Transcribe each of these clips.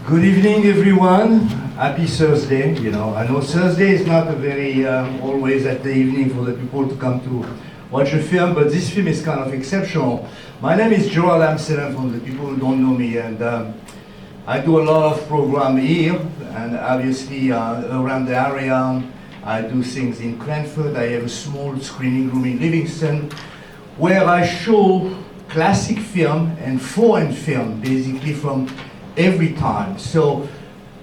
Good evening, everyone. Happy Thursday. I know Thursday is not a very always at the evening for the people to come to watch a film, but this film is kind of exceptional. My name is Gerard Amsellem, for the people who don't know me, and I do a lot of program here, and obviously around the area. I do things in Cranford. I have a small screening room in Livingston, where I show classic film and foreign film, basically from every time. So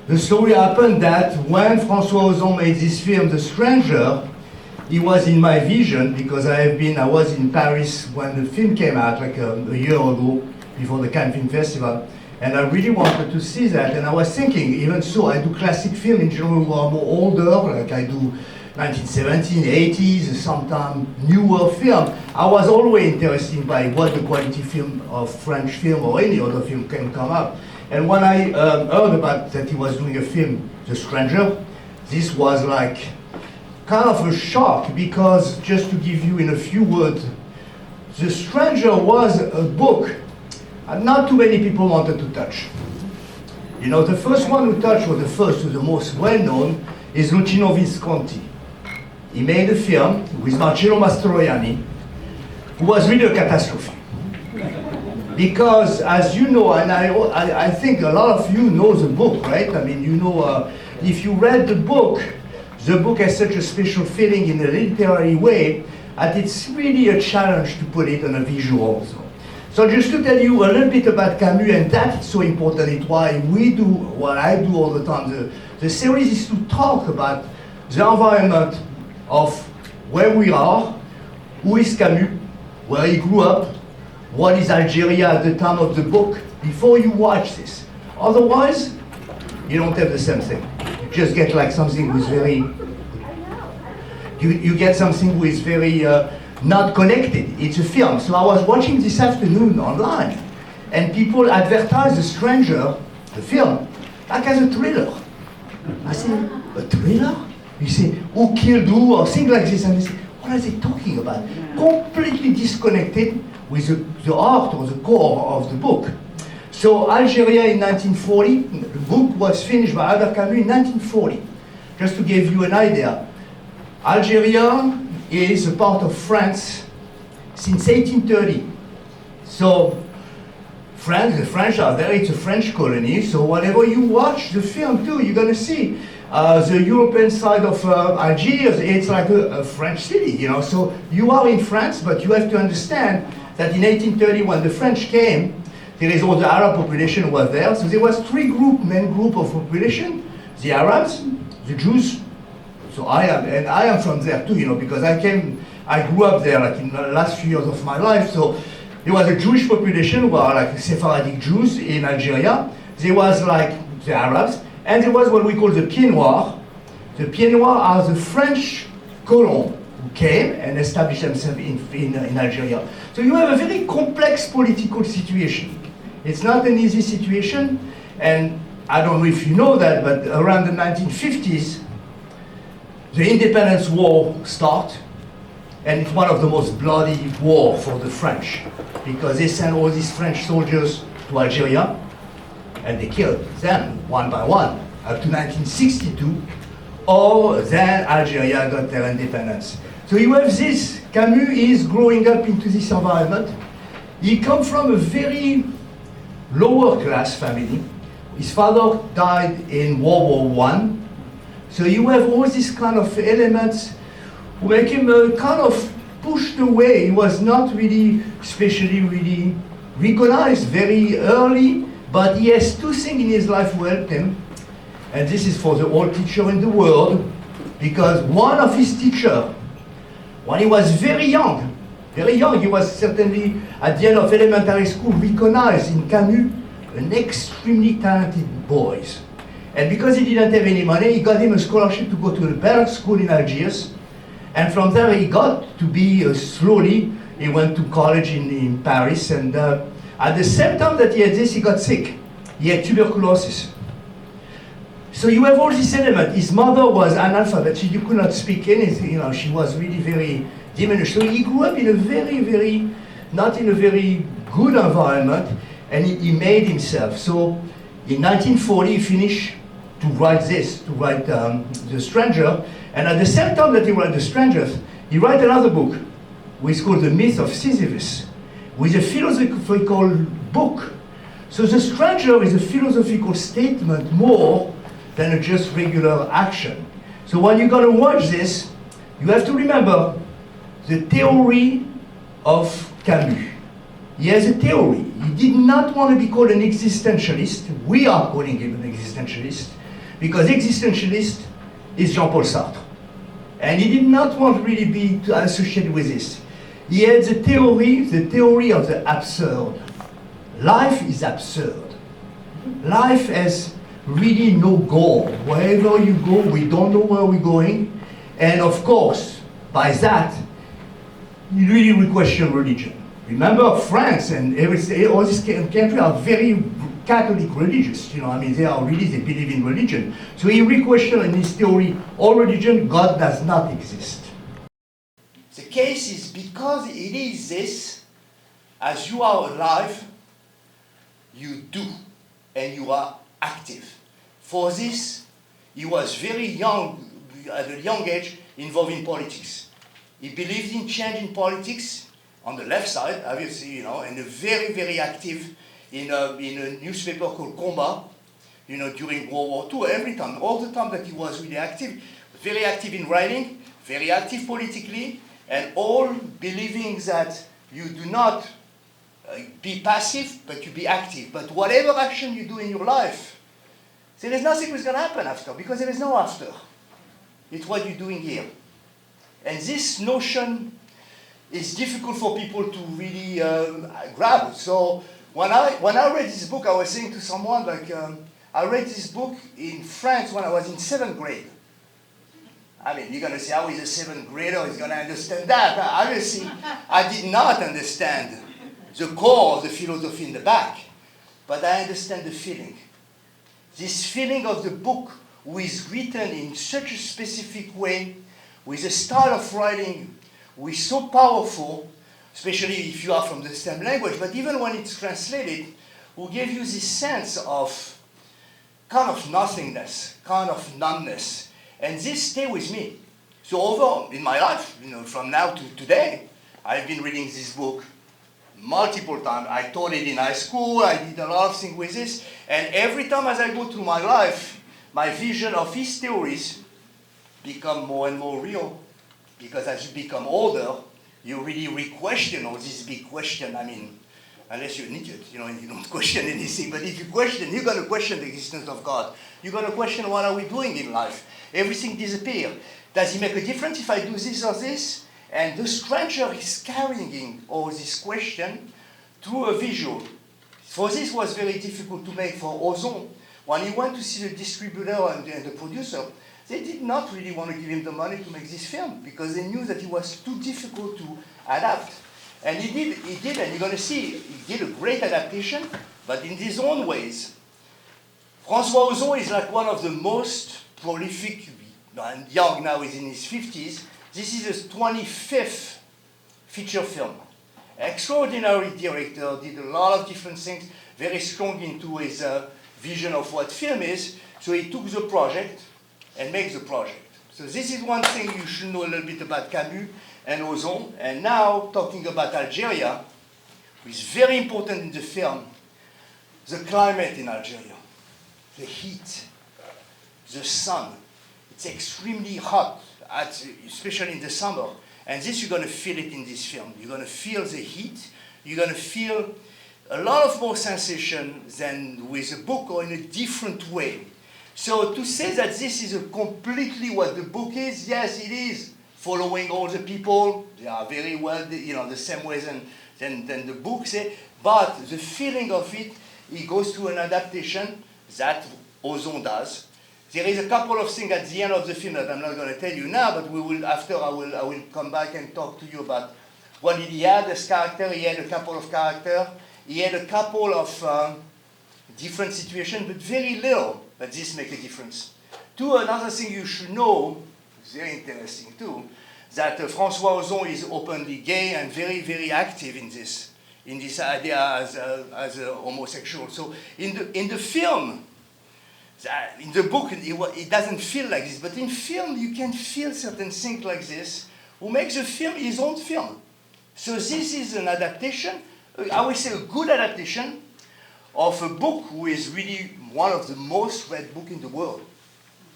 the story happened that when François Ozon made this film, The Stranger, he was in my vision because I was in Paris when the film came out, like a year ago, before the Cannes Film Festival, and I really wanted to see that. And I was thinking, even so, I do classic film in general who are more older, like I do 1970s, 80s, sometimes newer film. I was always interested by what the quality film of French film or any other film can come up. And when I heard about that he was doing a film, The Stranger, this was like kind of a shock, because just to give you in a few words, The Stranger was a book not too many people wanted to touch. The first one who touched, or the most well-known, is Luchino Visconti. He made a film with Marcello Mastroianni, who was really a catastrophe. Because, as you know, and I think a lot of you know the book, right? I mean, if you read the book has such a special feeling in a literary way that it's really a challenge to put it on a visual. So just to tell you a little bit about Camus, and that is so important, it's why we do what I do all the time. The series is to talk about the environment of where we are, who is Camus, where he grew up, what is Algeria at the time of the book, before you watch this. Otherwise, you don't have the same thing. You just get like something with very, you get something with very not connected. It's a film. So I was watching this afternoon online, and people advertise The Stranger, the film, like as a thriller. I said, a thriller? You say, who killed who, or things like this, and they say, what are they talking about? Completely disconnected with the art or the core of the book. So Algeria in 1940, the book was finished by Albert Camus in 1940. Just to give you an idea, Algeria is a part of France since 1830. So the French are there, it's a French colony, so whenever you watch the film too, you're gonna see the European side of Algiers, it's like a French city, So you are in France, but you have to understand that in 1830, when the French came, there is all the Arab population was there. So there was main group of population: the Arabs, the Jews. So I am from there too, because I grew up there, like in the last few years of my life. So there was a Jewish population who are like Sephardic Jews in Algeria. There was like the Arabs, and there was what we call the Pieds Noirs. The Pieds Noirs are the French colons who came and established themselves in Algeria. So you have a very complex political situation. It's not an easy situation, and I don't know if you know that, but around the 1950s, the independence war started, and it's one of the most bloody wars for the French, because they sent all these French soldiers to Algeria, and they killed them one by one, up to 1962, or then Algeria got their independence. So you have this, Camus is growing up into this environment. He comes from a very lower class family. His father died in World War I. So you have all these kind of elements who make him kind of pushed away. He was not really, especially really recognized very early, but he has two things in his life who helped him. And this is for the old teacher in the world, because one of his teachers, when he was very young, he was certainly at the end of elementary school recognized in Camus an extremely talented boy. And because he didn't have any money, he got him a scholarship to go to the better school in Algiers. And from there he got to be slowly, he went to college in Paris, and at the same time that he had this, he got sick. He had tuberculosis. So you have all this element. His mother was analphabet, she could not speak anything, she was really very diminished. So he grew up in a not in a very good environment, and he made himself. So In 1940, he finished to write The Stranger, and at the same time that he wrote The Stranger, he wrote another book, which is called The Myth of Sisyphus, with a philosophical book. So The Stranger is a philosophical statement more than a just regular action. So when you're going to watch this, you have to remember the theory of Camus. He has a theory. He did not want to be called an existentialist. We are calling him an existentialist, because existentialist is Jean-Paul Sartre. And he did not want to really be associated with this. He had the theory of the absurd. Life is absurd. Life has really no goal. Wherever you go, we don't know where we're going. And of course, by that, you really question religion. Remember, France and all these countries are very Catholic religious. You know, I mean, they believe in religion. So he re-questioned in his theory, all religion, God does not exist. The case is because it is this, as you are alive, you do, and you are active. For this, he was very young, at a young age, involved in politics. He believed in change in politics, on the left side, obviously, you know, and very, very active in a newspaper called Combat, you know, during World War II, every time, all the time that he was really active, very active in writing, very active politically, and all believing that you do not be passive, but you be active. But whatever action you do in your life, so there's nothing that's going to happen after, because there is no after. It's what you're doing here. And this notion is difficult for people to really grab. So when I read this book, I was saying to someone, like, I read this book in France when I was in 7th grade. I mean, you're going to say, how is a 7th grader is going to understand that? Obviously, I did not understand the core of the philosophy in the back, but I understand the feeling. This feeling of the book was written in such a specific way, with a style of writing which is so powerful, especially if you are from the same language, but even when it's translated, will give you this sense of kind of nothingness, kind of numbness. And this stay with me. So over in my life, you know, from now to today, I've been reading this book multiple times. I taught it in high school, I did a lot of things with this, and every time as I go through my life, my vision of his theories become more and more real. Because as you become older, you really re-question all these big questions. I mean, unless you're an idiot, you know, and you don't question anything. But if you question, you're going to question the existence of God. You're going to question, what are we doing in life? Everything disappears. Does it make a difference if I do this or this? And the stranger is carrying all this question through a visual. For this was very difficult to make for Ozon. When he went to see the distributor and the producer, they did not really want to give him the money to make this film, because they knew that it was too difficult to adapt. And he did, and you're going to see, he did a great adaptation, but in his own ways. François Ozon is like one of the most prolific, and young now, he's in his 50s. This is his 25th feature film. Extraordinary director, did a lot of different things, very strong into his vision of what film is. So he took the project and makes the project. So this is one thing you should know a little bit about Camus and Ozon. And now, talking about Algeria, which is very important in the film, the climate in Algeria, the heat, the sun. It's extremely hot, especially in the summer. And this, you're going to feel it in this film. You're going to feel the heat. You're going to feel a lot of more sensation than with a book, or in a different way. So to say that this is completely what the book is, yes, it is. Following all the people, they are very well, you know, the same way than the book say. But the feeling of it, it goes to an adaptation that Ozon does. There is a couple of things at the end of the film that I'm not going to tell you now, but we will, after I will come back and talk to you about what did he had as character. He had a couple of characters. He had a couple of different situations, but very little. But this makes a difference. Another thing you should know, very interesting too, that François Ozon is openly gay and very, very active in this idea as a homosexual. So in the film, In the book, it doesn't feel like this, but in film, you can feel certain things like this, who makes the film his own film. So this is an adaptation, I would say a good adaptation, of a book who is really one of the most read books in the world.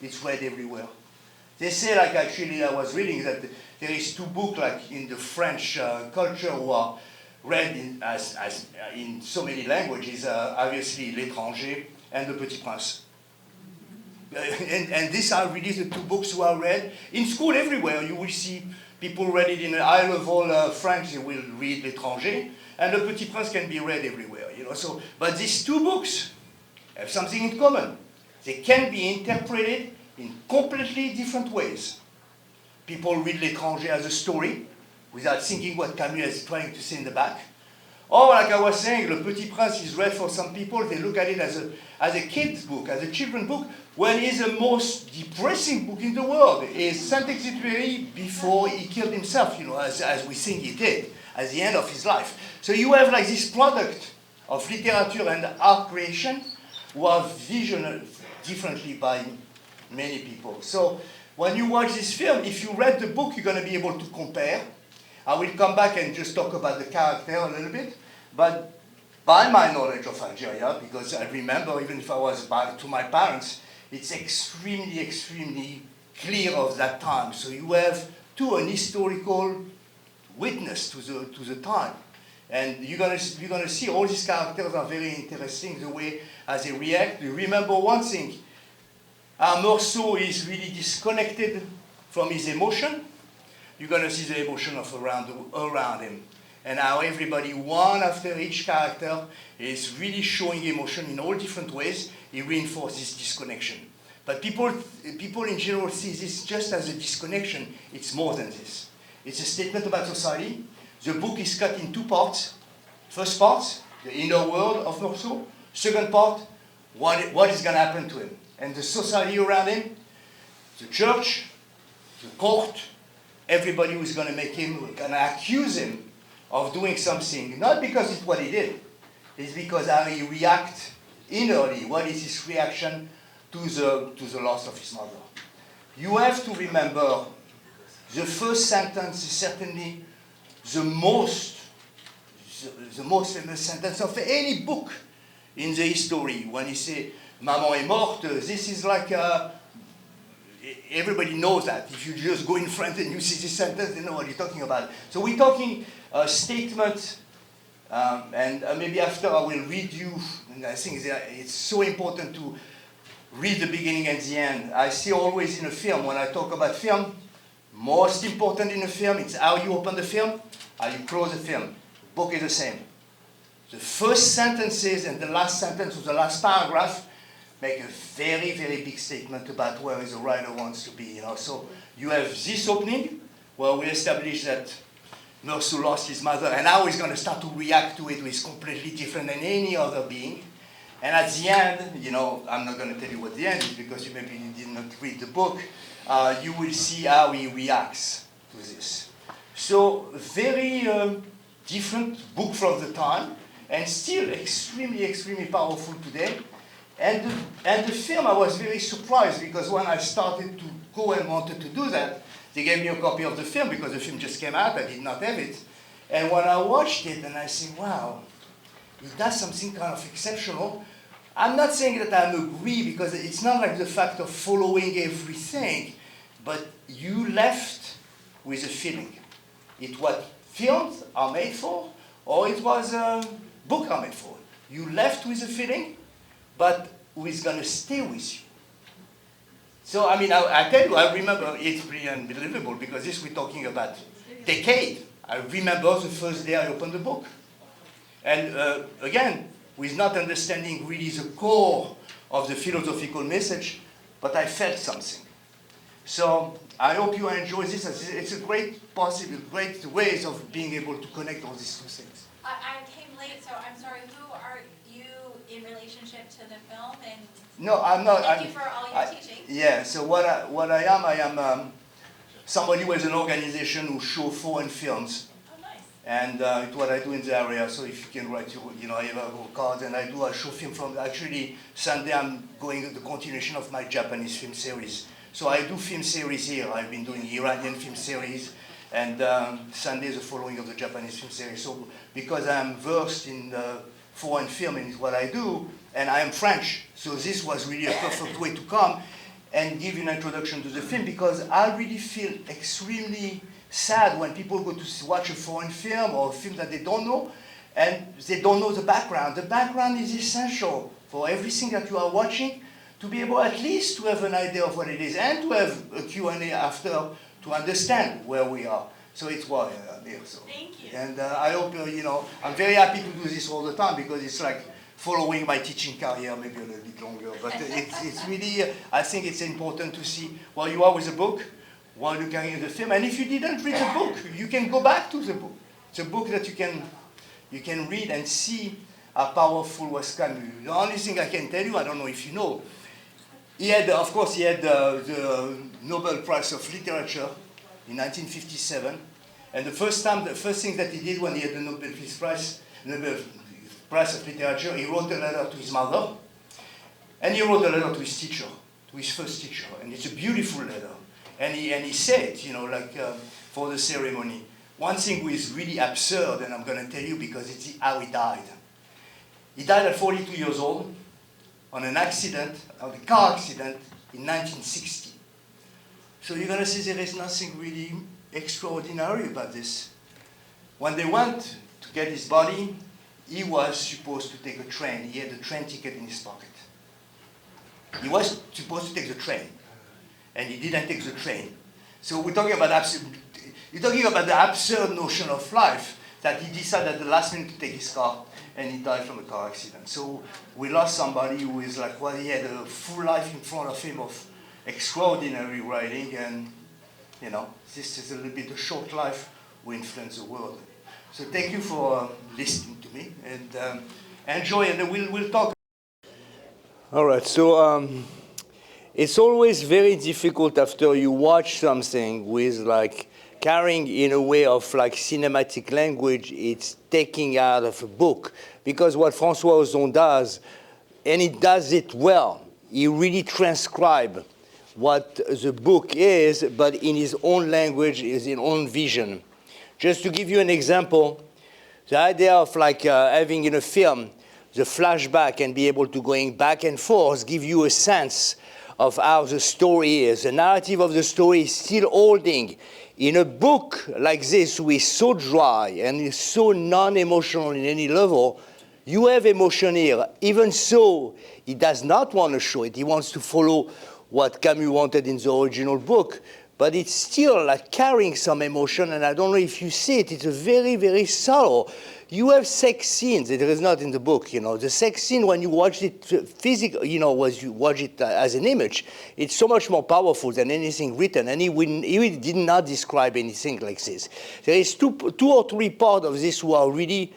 It's read everywhere. They say, like actually I was reading that there is two books like in the French culture who are read in so many languages, obviously L'Étranger and Le Petit Prince. And these are really the two books who are read in school everywhere. You will see people read it in high level French, they will read L'Étranger, and Le Petit Prince can be read everywhere. So, but these two books have something in common. They can be interpreted in completely different ways. People read L'Étranger as a story, without thinking what Camus is trying to say in the back. Or, like I was saying, Le Petit Prince is read for some people, they look at it as a kid's book, as a children's book, when it's the most depressing book in the world. It's Saint-Exupéry before he killed himself, as we think he did, at the end of his life. So you have like this product of literature and art creation who are visioned differently by many people. So when you watch this film, if you read the book, you're going to be able to compare. I will come back and just talk about the character a little bit, but by my knowledge of Algeria, because I remember, even if I was back to my parents, it's extremely, extremely clear of that time. So you have, too, an historical witness to the time. And you're gonna see all these characters are very interesting, the way as they react. You remember one thing, Meursault is really disconnected from his emotion. You're going to see the emotion of around him. And how everybody, one after each character, is really showing emotion in all different ways. He reinforces disconnection. But people in general see this just as a disconnection. It's more than this. It's a statement about society. The book is cut in two parts. First part, the inner world of Meursault. Second part, what is going to happen to him. And the society around him, the church, the court, everybody who is going to make him, going to accuse him of doing something. Not because it's what he did. It's because how he reacts innerly. What is his reaction to the loss of his mother? You have to remember, the first sentence is certainly the most famous sentence of any book in the history. When he say, Maman est morte, this is like, everybody knows that. If you just go in front and you see this sentence, they know what you're talking about. So we're talking a statement, and maybe after I will read you, and I think it's so important to read the beginning and the end. I see always in a film, when I talk about film, most important in a film, it's how you open the film, how you close the film. The book is the same. The first sentences and the last sentence or the last paragraph make a very, very big statement about where the writer wants to be. So you have this opening where we establish that Meursault lost his mother, and now he's going to start to react to it, which is completely different than any other being. And at the end, I'm not going to tell you what the end is because you maybe did not read the book. You will see how he reacts to this. So very different book from the time, and still extremely, extremely powerful today. And the film, I was very surprised because when I started to go and wanted to do that, they gave me a copy of the film because the film just came out, I did not have it. And when I watched it, and I said, wow, he does something kind of exceptional. I'm not saying that I agree because it's not like the fact of following everything, but you left with a feeling. It's what films are made for, or it was books are made for. You left with a feeling, but who is going to stay with you. So, I tell you, I remember, it's pretty unbelievable, because this we're talking about decade. I remember the first day I opened the book. And again, with not understanding really the core of the philosophical message, but I felt something. So, I hope you enjoy this. It's a great ways of being able to connect all these two things. I came late, so I'm sorry. Who are you in relationship to the film? And no, I'm not. Thank you for all your teaching. Yeah. So what I am somebody who has an organization who show foreign films. Oh, nice. And it's what I do in the area, so if you can write your, I have a card, and I do a short film from, actually, Sunday I'm going the continuation of my Japanese film series. So I do film series here. I've been doing Iranian film series, and Sunday is the following of the Japanese film series. So because I'm versed in foreign film and it's what I do, and I am French, so this was really a perfect way to come and give an introduction to the film, because I really feel extremely sad when people go to watch a foreign film or a film that they don't know, and they don't know the background. The background is essential for everything that you are watching, to be able at least to have an idea of what it is, and to have a Q&A after to understand where we are. So it's why I'm here. So. Thank you. And I hope, I'm very happy to do this all the time, because it's like following my teaching career, maybe a little bit longer. But it's really, I think it's important to see where you are with the book, while you're carrying the film. And if you didn't read the book, you can go back to the book. It's a book that you can read and see how powerful was Camus. The only thing I can tell you, I don't know if you know, he had the Nobel Prize of Literature in 1957. And the first thing that he did when he had the Nobel Prize of Literature, he wrote a letter to his mother, and he wrote a letter to his teacher, to his first teacher. And it's a beautiful letter. And he said, for the ceremony, one thing was really absurd, and I'm going to tell you because it's how he died. He died at 42 years old on a car accident in 1960. So you're going to see there is nothing really extraordinary about this. When they went to get his body, he was supposed to take a train. He had a train ticket in his pocket. He was supposed to take the train, and he didn't take the train. So we're talking about the absurd notion of life, that he decided at the last minute to take his car, and he died from a car accident. So we lost somebody who is like, well, he had a full life in front of him of extraordinary writing, and this is a little bit a short life who influenced the world. So thank you for listening to me, and enjoy, and we'll talk. All right, so it's always very difficult after you watch something with like carrying in a way of like cinematic language, it's taking out of a book. Because what François Ozon does, and he does it well, he really transcribes what the book is, but in his own language, his own vision. Just to give you an example, the idea of like having in a film the flashback and be able to going back and forth give you a sense of how the story is. The narrative of the story is still holding. In a book like this, which is so dry and is so non-emotional in any level, you have emotion here. Even so, he does not want to show it. He wants to follow what Camus wanted in the original book. But it's still like carrying some emotion, and I don't know if you see it, it's a very, very subtle. You have sex scenes, it is not in the book, The sex scene, when you watch it physically, as you watch it as an image, it's so much more powerful than anything written, and he did not describe anything like this. There is two or three parts of this who are really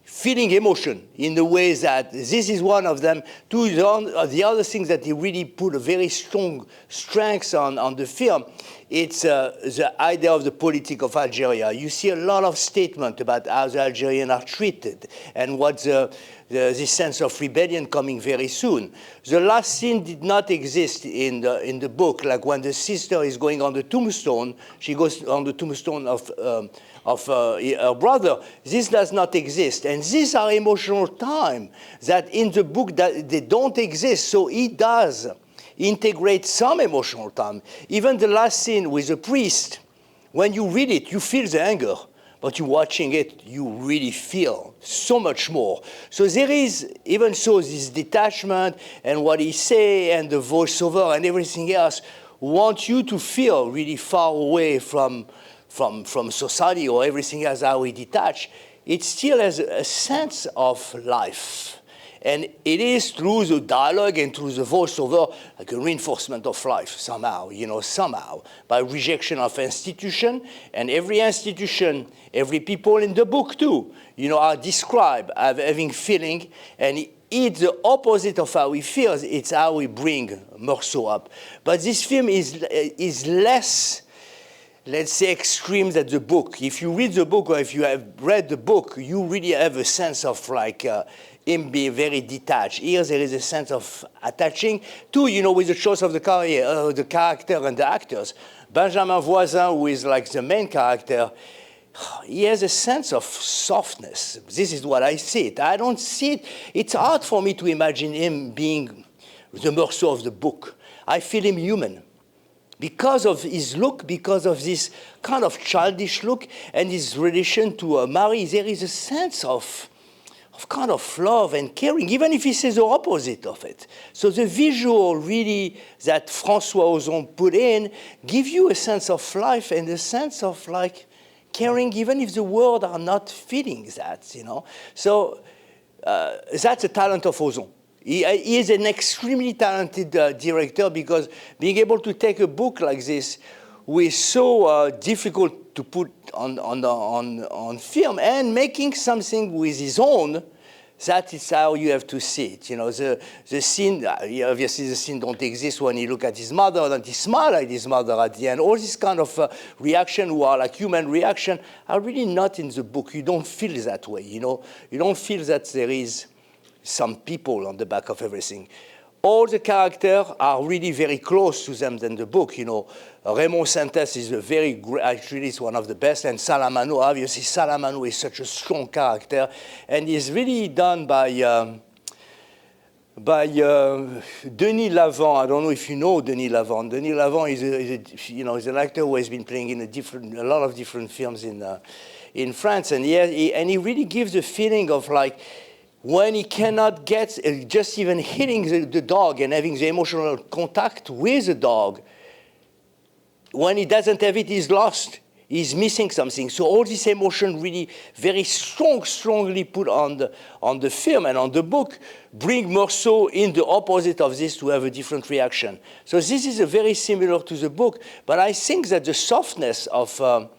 feeling emotion in the ways that this is one of them. Two, the other things that he really put a very strong strength on the film, it's the idea of the politics of Algeria. You see a lot of statement about how the Algerians are treated and what this sense of rebellion coming very soon. The last scene did not exist in the book, like when the sister is going on the tombstone, she goes on the tombstone of her brother. This does not exist, and these are emotional time that in the book that they don't exist. So he does integrate some emotional time. Even the last scene with the priest, when you read it, you feel the anger, but you watching it, you really feel so much more. So there is, even so, this detachment and what he say and the voiceover and everything else want you to feel really far away from society or everything else, how we detach. It still has a sense of life. And it is through the dialogue and through the voiceover, like a reinforcement of life somehow, somehow, by rejection of institution. And every institution, every people in the book too, are described as having feeling, and it's the opposite of how he feels. It's how we bring Meursault up. But this film is less let's say, extremes at the book. If you read the book or if you have read the book, you really have a sense of like him being very detached. Here there is a sense of attaching to, with the choice of the character and the actors. Benjamin Voisin, who is like the main character, he has a sense of softness. This is what I see it. I don't see it. It's hard for me to imagine him being the Meursault of the book. I feel him human. Because of his look, because of this kind of childish look and his relation to Marie, there is a sense of kind of love and caring, even if he says the opposite of it. So the visual really that François Ozon put in give you a sense of life and a sense of like caring, even if the world are not feeling that, So that's a talent of Ozon. He is an extremely talented director because being able to take a book like this, which is so difficult to put on film, and making something with his own, that is how you have to see it. The scene, obviously the scene don't exist when you look at his mother and he smiles at his mother at the end. All this kind of reaction, who are like human reaction, are really not in the book. You don't feel that way, You don't feel that there is some people on the back of everything. All the characters are really very close to them than the book. Raymond Santès is actually is one of the best, and Salamano, obviously Salamano is such a strong character, and is really done by Denis Lavant. I don't know if you know Denis Lavant. Denis Lavant is an actor who has been playing in a lot of different films in France, and he really gives the feeling of like, when he cannot get just even hitting the dog and having the emotional contact with the dog, when he doesn't have it, he's lost. He's missing something. So all this emotion really very strongly put on the film and on the book, bring Meursault in the opposite of this to have a different reaction. So this is very similar to the book, but I think that the softness of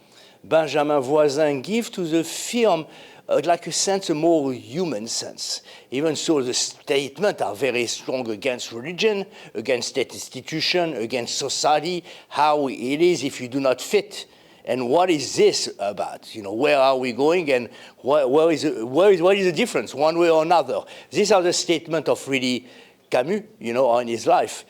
Benjamin Voisin gives to the film like a more human sense. Even so, the statements are very strong against religion, against state institution, against society, how it is if you do not fit. And what is this about? Where are we going, and what is the difference, one way or another? These are the statements of really Camus, in his life.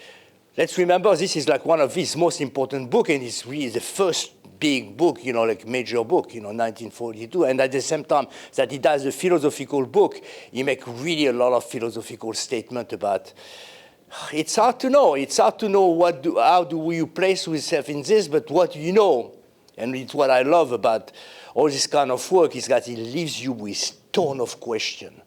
Let's remember, this is like one of his most important books, and it's really the first big book, like major book, 1942. And at the same time that he does the philosophical book, he makes really a lot of philosophical statement about. It's hard to know. It's hard to know how do you place yourself in this, but what you know, and it's what I love about all this kind of work, is that it leaves you with ton of question.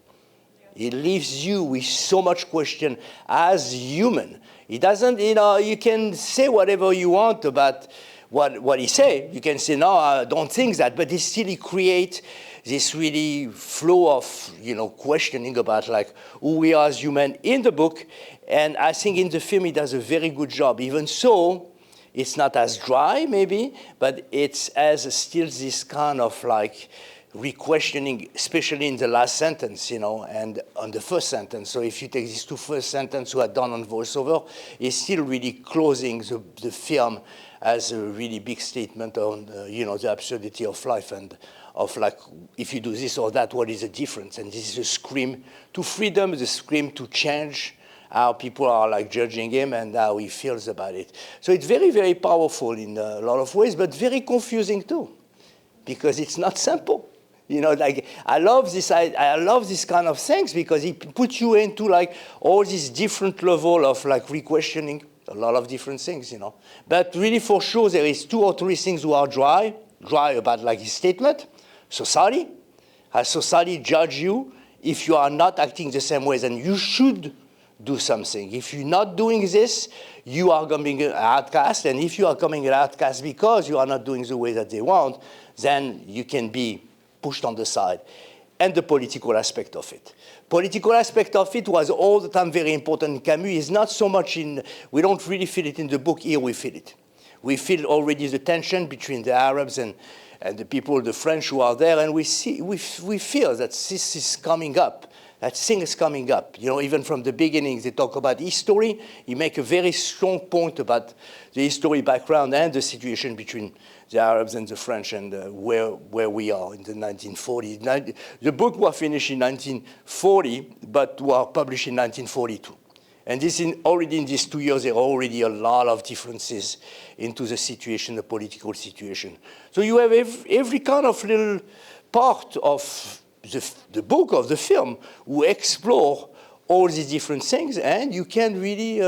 It leaves you with so much question as human. It doesn't, you can say whatever you want about what he say. You can say, no, I don't think that, but he creates this really flow of, questioning about like who we are as human in the book. And I think in the film he does a very good job. Even so, it's not as dry maybe, but it has still this kind of like re-questioning, especially in the last sentence, and on the first sentence. So if you take these two first sentences who are done on voiceover, it's still really closing the film as a really big statement on, the absurdity of life and of like, if you do this or that, what is the difference? And this is a scream to freedom, the scream to change how people are like judging him and how he feels about it. So it's very, very powerful in a lot of ways, but very confusing too, because it's not simple. I love this kind of things because it puts you into like all these different level of like re-questioning a lot of different things, But really for sure there is 2 or 3 things who are dry about like his statement. Society. Has society judge you if you are not acting the same way, then you should do something. If you're not doing this, you are becoming an outcast, and if you are becoming an outcast because you are not doing the way that they want, then you can be pushed on the side. And the political aspect of it. Political aspect of it was all the time very important in Camus. It's not so much we don't really feel it in the book. Here we feel it. We feel already the tension between the Arabs and the people, the French who are there, and we feel that this is coming up. that things coming up. You know, even from the beginning, they talk about history. He make a very strong point about the history background and the situation between the Arabs and the French and where we are in the 1940s. The book was finished in 1940, but was published in 1942. And already in these 2 years, there are already a lot of differences into the situation, the political situation. So you have every kind of little part of the book, of the film, who explore all these different things, and you can really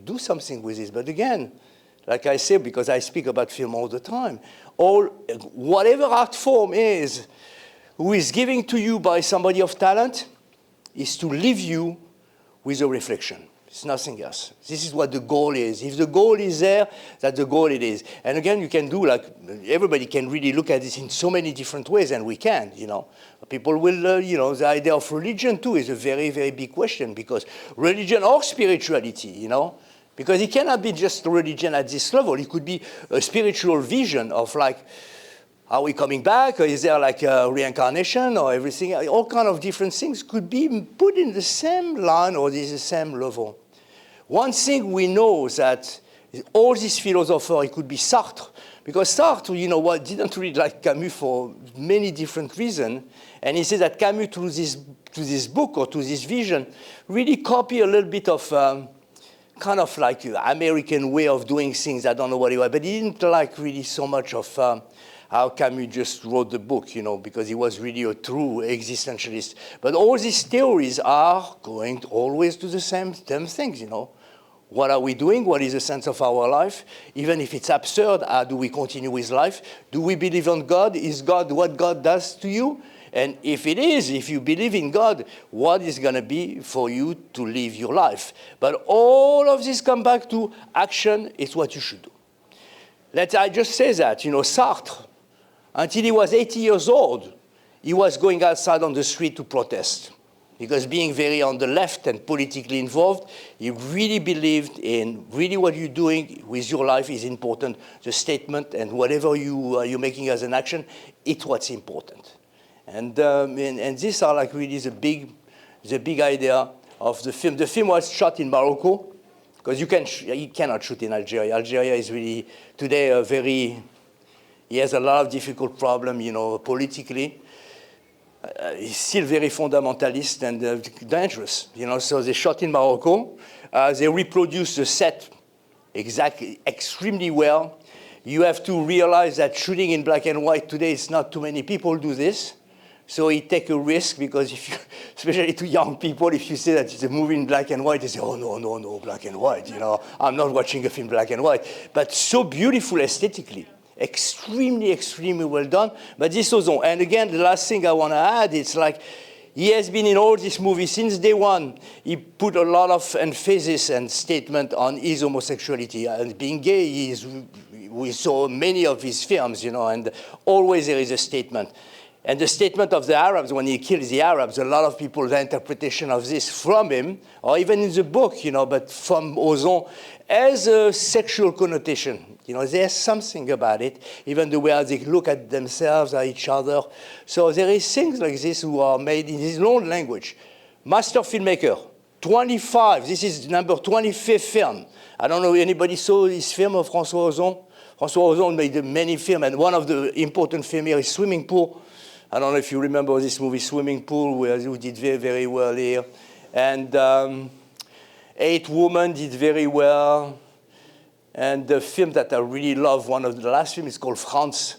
do something with this. But again, like I say, because I speak about film all the time, whatever art form is, who is given to you by somebody of talent, is to leave you with a reflection. It's nothing else. This is what the goal is. If the goal is there, that's the goal it is. And again, you can do everybody can really look at this in so many different ways, and we can, you know. People will, the idea of religion too is a very, very big question, because religion or spirituality, you know, because it cannot be just religion at this level. It could be a spiritual vision of are we coming back? Or is there a reincarnation or everything? All kind of different things could be put in the same line or the same level. One thing we know is that all these philosophers, it could be Sartre, because Sartre, you know, didn't read like Camus for many different reasons, and he said that Camus, to this book or to this vision, really copy a little bit of kind of like American way of doing things. I don't know what it was, but he didn't like really so much of how Camus just wrote the book, you know, because he was really a true existentialist. But all these theories are going always to the same things, you know. What are we doing? What is the sense of our life? Even if it's absurd, how do we continue with life? Do we believe in God? Is God what God does to you? And if it is, if you believe in God, what is going to be for you to live your life? But all of this come back to action is what you should do. I just say that, you know, Sartre, until he was 80 years old, he was going outside on the street to protest. Because being very on the left and politically involved, he really believed in really what you're doing with your life is important. The statement and whatever you're making as an action, it's what's important. And these are like really the big idea of the film. The film was shot in Morocco, because you cannot shoot in Algeria. Algeria is really today he has a lot of difficult problem, you know, politically. He's still very fundamentalist and dangerous, you know. So they shot in Morocco. They reproduced the set extremely well. You have to realize that shooting in black and white today, it's not too many people do this. So he take a risk, because especially to young people, if you say that it's a movie in black and white, they say, oh, no, black and white, you know. I'm not watching a film black and white. But so beautiful aesthetically. Extremely, extremely well done. But this was on. And again, the last thing I want to add, it's like he has been in all these movies since day one. He put a lot of emphasis and statement on his homosexuality and being gay. We saw many of his films, you know, and always there is a statement. And the statement of the Arabs, when he kills the Arabs, a lot of people, the interpretation of this from him, or even in the book, you know, but from Ozon, has a sexual connotation. You know, there's something about it, even the way they look at themselves, at each other. So there is things like this who are made in his own language. Master filmmaker, 25, this is number 25th film. I don't know if anybody saw this film of François Ozon. François Ozon made many films, and one of the important films here is Swimming Pool. I don't know if you remember this movie, Swimming Pool, who did very, very well here. And 8 Women did very well. And the film that I really love, one of the last films, is called France,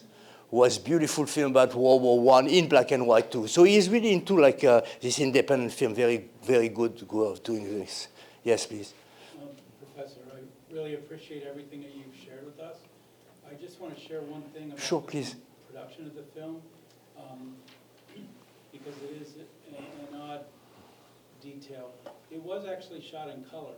was a beautiful film about World War I in black and white too. So he's really into like this independent film, very, very good of doing this. Yes, please. Professor, I really appreciate everything that you've shared with us. I just want to share one thing about Sure, please. the production of the film. Because it is an odd detail. It was actually shot in color.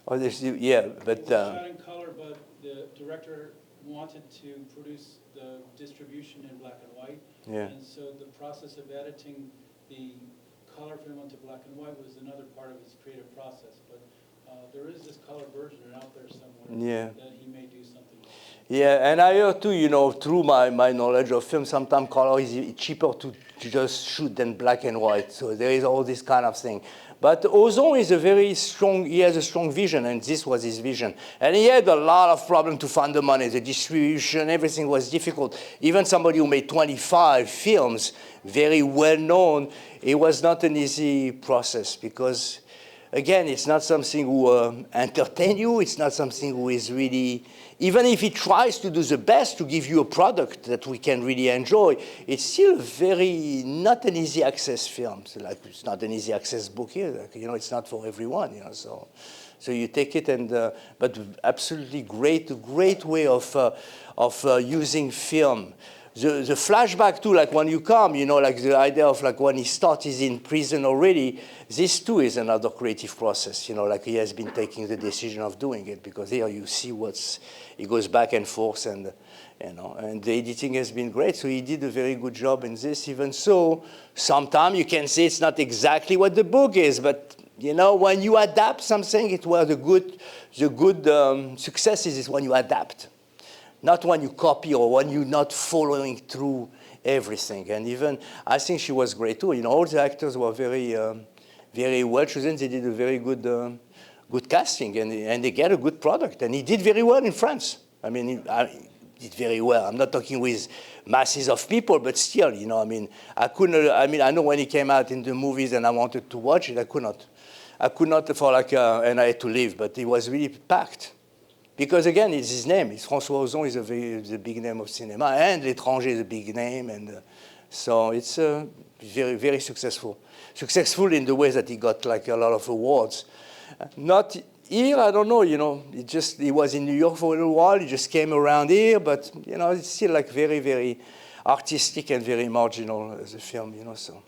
Oh, yeah, but... It was shot in color, but the director wanted to produce the distribution in black and white. Yeah. And so the process of editing the color film into black and white was another part of his creative process. But there is this color version out there somewhere. Yeah. That he may do something with. Yeah, and I heard too, you know, through my knowledge of film, sometimes color is cheaper to just shoot than black and white. So there is all this kind of thing. But Ozon is a very strong, he has a strong vision, and this was his vision. And he had a lot of problems to find the money, the distribution, everything was difficult. Even somebody who made 25 films, very well known, it was not an easy process because, again, it's not something who entertain you, it's not something who is really, even if he tries to do the best to give you a product that we can really enjoy, it's still very, not an easy access film. So like, it's not an easy access book either. You know, it's not for everyone, you know, so you take it and, but absolutely great way of using film. The flashback too, like when you come, you know, like the idea of like when he starts, he's in prison already, this too is another creative process, you know, like he has been taking the decision of doing it because here you see he goes back and forth and, you know, and the editing has been great. So he did a very good job in this. Even so, sometimes you can say it's not exactly what the book is, but you know, when you adapt something, it's where the good success is when you adapt. Not when you copy or when you're not following through everything. And even, I think she was great too. You know, all the actors were very, very well chosen. They did a very good, good casting, and they get a good product. And he did very well in France. I mean, he did very well. I'm not talking with masses of people, but still, you know, I mean, I know when he came out in the movies and I wanted to watch it, I could not for like, and I had to leave, but it was really packed. Because again, it's his name. François Ozon is a big name of cinema, and L'Étranger is a big name, and so it's very, very successful. Successful in the way that he got like a lot of awards. Not here, I don't know. You know, he was in New York for a little while. He just came around here, but you know, it's still like very, very artistic and very marginal as a film. You know, so.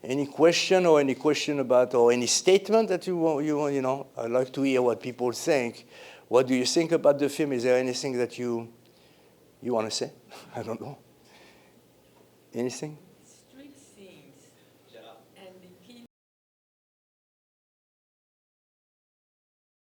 Any question about or any statement that you want? You know, I'd like to hear what people think. What do you think about the film? Is there anything that you want to say? I don't know. Anything?